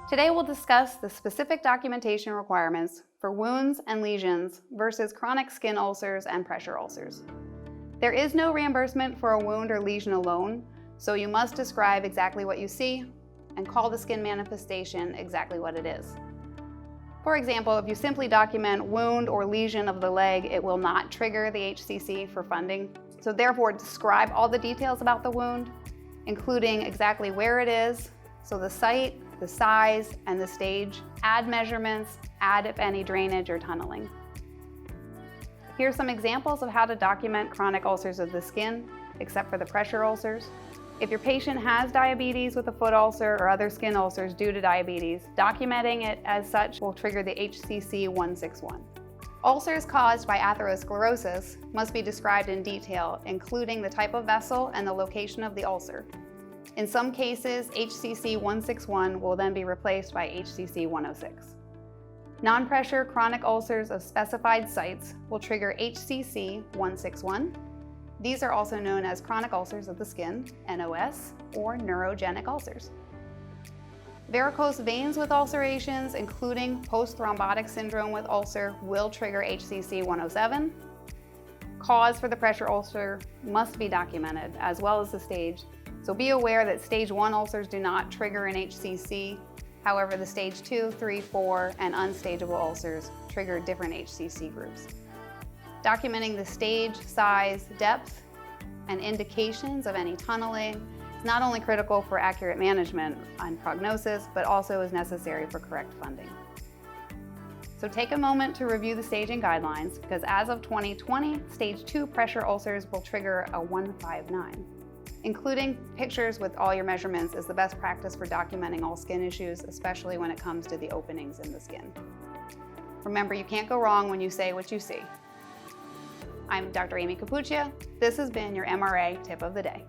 Today we'll discuss the specific documentation requirements for wounds and lesions versus chronic skin ulcers and pressure ulcers. There is no reimbursement for a wound or lesion alone, so you must describe exactly what you see and call the skin manifestation exactly what it is. For example, if you simply document wound or lesion of the leg, it will not trigger the HCC for funding. So therefore, describe all the details about the wound, including exactly where it is, so the site, the size, and the stage. Add measurements, add if any drainage or tunneling. Here are some examples of how to document chronic ulcers of the skin, except for the pressure ulcers. If your patient has diabetes with a foot ulcer or other skin ulcers due to diabetes, documenting it as such will trigger the HCC 161. Ulcers caused by atherosclerosis must be described in detail, including the type of vessel and the location of the ulcer. In some cases, HCC 161 will then be replaced by HCC 106. Non-pressure chronic ulcers of specified sites will trigger HCC 161. These are also known as chronic ulcers of the skin, NOS, or neurogenic ulcers. Varicose veins with ulcerations, including post-thrombotic syndrome with ulcer, will trigger HCC 107. Cause for the pressure ulcer must be documented, as well as the stage. So be aware that stage 1 ulcers do not trigger an HCC. However, the stage 2, 3, 4, and unstageable ulcers trigger different HCC groups. Documenting the stage, size, depth, and indications of any tunneling is not only critical for accurate management and prognosis, but also is necessary for correct funding. So take a moment to review the staging guidelines, because as of 2020, stage 2 pressure ulcers will trigger a 159. Including pictures with all your measurements is the best practice for documenting all skin issues, especially when it comes to the openings in the skin. Remember, you can't go wrong when you say what you see. I'm Dr. Amy Capuccia. This has been your MRA Tip of the Day.